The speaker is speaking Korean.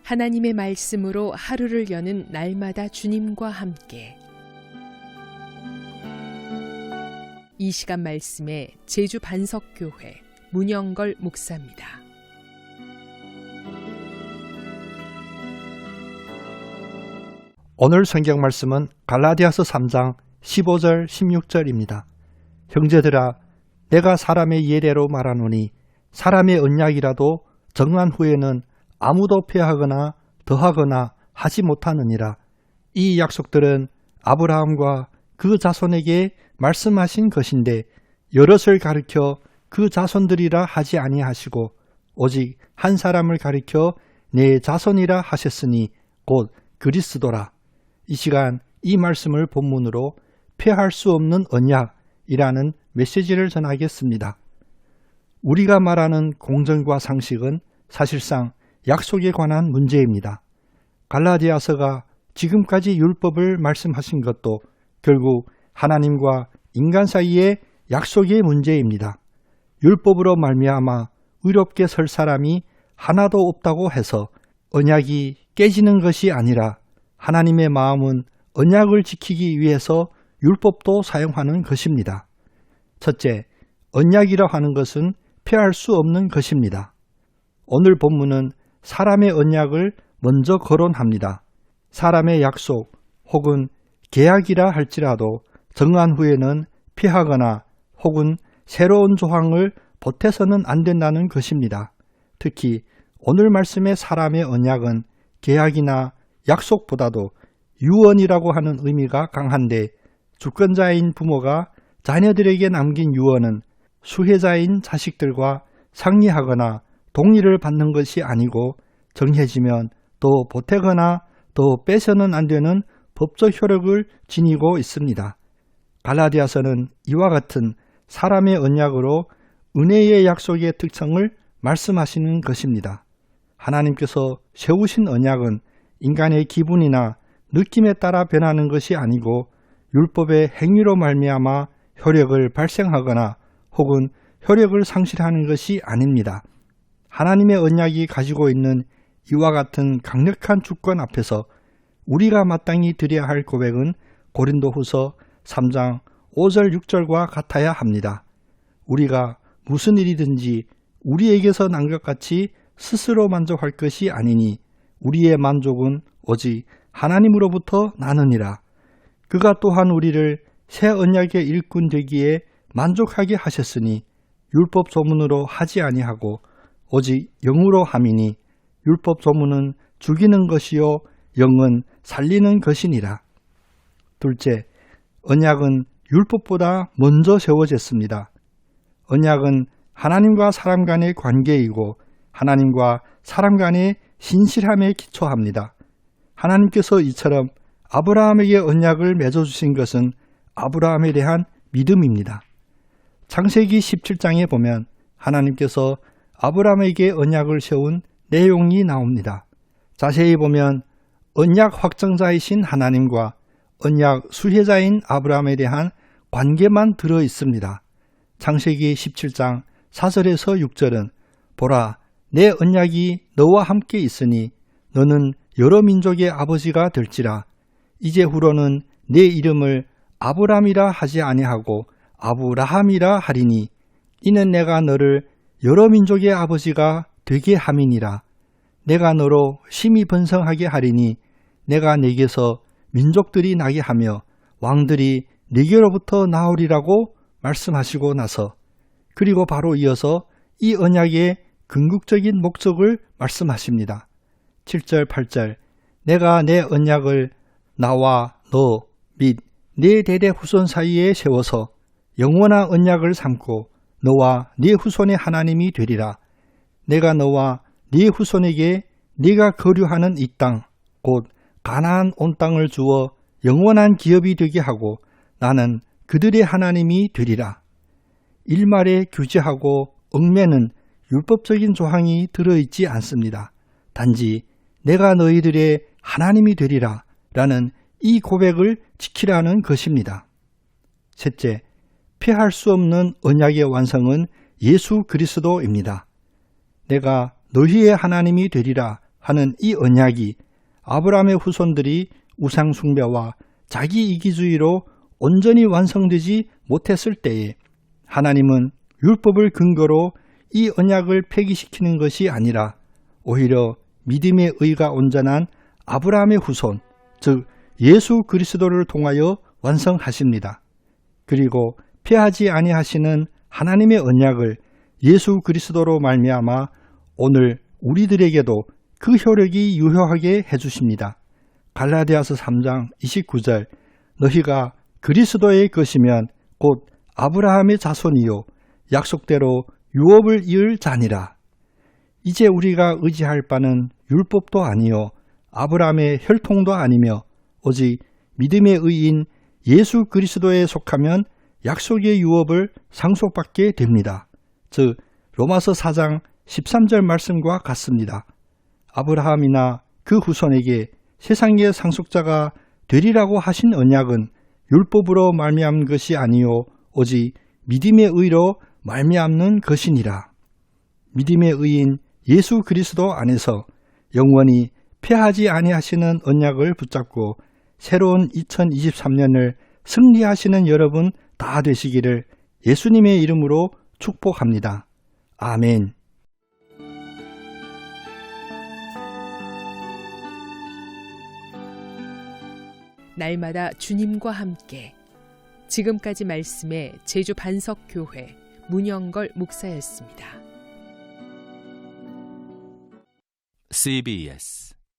하나님의 말씀으로 하루를 여는 날마다 주님과 함께. 이 시간 말씀에 제주 반석교회 문영걸 목사입니다. 오늘 성경 말씀은 갈라디아서 3장 15절 16절입니다. 형제들아, 내가 사람의 예례로 말하노니 사람의 언약이라도 정한 후에는 아무도 폐하거나 더하거나 하지 못하느니라. 이 약속들은 아브라함과 그 자손에게 말씀하신 것인데 여럿을 가리켜 그 자손들이라 하지 아니하시고 오직 한 사람을 가리켜 내 자손이라 하셨으니 곧 그리스도라. 이 시간 이 말씀을 본문으로 폐할 수 없는 언약이라는 메시지를 전하겠습니다. 우리가 말하는 공정과 상식은 사실상 약속에 관한 문제입니다. 갈라디아서가 지금까지 율법을 말씀하신 것도 결국 하나님과 인간 사이의 약속의 문제입니다. 율법으로 말미암아 의롭게 설 사람이 하나도 없다고 해서 언약이 깨지는 것이 아니라 하나님의 마음은 언약을 지키기 위해서 율법도 사용하는 것입니다. 첫째, 언약이라 하는 것은 폐할 수 없는 것입니다. 오늘 본문은 사람의 언약을 먼저 거론합니다. 사람의 약속 혹은 계약이라 할지라도 정한 후에는 폐하거나 혹은 새로운 조항을 보태서는 안 된다는 것입니다. 특히 오늘 말씀의 사람의 언약은 계약이나 약속보다도 유언이라고 하는 의미가 강한데 주권자인 부모가 자녀들에게 남긴 유언은 수혜자인 자식들과 상의하거나 동의를 받는 것이 아니고 정해지면 또 보태거나 또 빼서는 안 되는 법적 효력을 지니고 있습니다. 갈라디아서는 이와 같은 사람의 언약으로 은혜의 약속의 특성을 말씀하시는 것입니다. 하나님께서 세우신 언약은 인간의 기분이나 느낌에 따라 변하는 것이 아니고 율법의 행위로 말미암아 효력을 발생하거나 혹은 효력을 상실하는 것이 아닙니다. 하나님의 언약이 가지고 있는 이와 같은 강력한 주권 앞에서 우리가 마땅히 드려야 할 고백은 고린도후서 3장 5절 6절과 같아야 합니다. 우리가 무슨 일이든지 우리에게서 난 것 같이 스스로 만족할 것이 아니니 우리의 만족은 오직 하나님으로부터 나느니라. 그가 또한 우리를 새 언약의 일꾼 되기에 만족하게 하셨으니 율법 조문으로 하지 아니하고 오직 영으로 함이니 율법 조문은 죽이는 것이요 영은 살리는 것이니라. 둘째, 언약은 율법보다 먼저 세워졌습니다. 언약은 하나님과 사람 간의 관계이고 하나님과 사람 간의 신실함에 기초합니다. 하나님께서 이처럼 아브라함에게 언약을 맺어주신 것은 아브라함에 대한 믿음입니다. 창세기 17장에 보면 하나님께서 아브라함에게 언약을 세운 내용이 나옵니다. 자세히 보면 언약 확정자이신 하나님과 언약 수혜자인 아브라함에 대한 관계만 들어 있습니다. 창세기 17장 4절에서 6절은 보라, 내 언약이 너와 함께 있으니 너는 여러 민족의 아버지가 될지라. 이제 후로는 내 이름을 아브람이라 하지 아니하고 아브라함이라 하리니 이는 내가 너를 여러 민족의 아버지가 되게 함이니라. 내가 너로 심히 번성하게 하리니 내가 네게서 민족들이 나게 하며 왕들이 네게로부터 나오리라고 말씀하시고 나서 그리고 바로 이어서 이 언약의 궁극적인 목적을 말씀하십니다. 7절 8절 내가 내 언약을 나와 너 및 네 대대 후손 사이에 세워서 영원한 언약을 삼고 너와 네 후손의 하나님이 되리라. 내가 너와 네 후손에게 네가 거류하는 이 땅 곧 가나안 온 땅을 주어 영원한 기업이 되게 하고 나는 그들의 하나님이 되리라. 일말에 규제하고 얽매는 율법적인 조항이 들어있지 않습니다. 단지 내가 너희들의 하나님이 되리라 라는 이 고백을 지키라는 것입니다. 셋째, 피할 수 없는 언약의 완성은 예수 그리스도입니다. 내가 너희의 하나님이 되리라 하는 이 언약이 아브라함의 후손들이 우상 숭배와 자기 이기주의로 온전히 완성되지 못했을 때에 하나님은 율법을 근거로 이 언약을 폐기시키는 것이 아니라 오히려 믿음의 의가 온전한 아브라함의 후손, 즉 예수 그리스도를 통하여 완성하십니다. 그리고 폐하지 아니하시는 하나님의 언약을 예수 그리스도로 말미암아 오늘 우리들에게도 그 효력이 유효하게 해주십니다. 갈라디아서 3장 29절 너희가 그리스도의 것이면 곧 아브라함의 자손이요 약속대로 유업을 이을 자니라. 이제 우리가 의지할 바는 율법도 아니요 아브라함의 혈통도 아니며 오직 믿음의 의인 예수 그리스도에 속하면 약속의 유업을 상속받게 됩니다. 즉 로마서 4장 13절 말씀과 같습니다. 아브라함이나 그 후손에게 세상의 상속자가 되리라고 하신 언약은 율법으로 말미암은 것이 아니요 오직 믿음의 의로 말미암는 것이니라. 믿음의 의인 예수 그리스도 안에서 영원히 폐하지 아니하시는 언약을 붙잡고 새로운 2023년을 승리하시는 여러분 다 되시기를 예수님의 이름으로 축복합니다. 아멘. 날마다 주님과 함께. 지금까지 말씀의 제주 반석교회 문영걸 목사였습니다. CBS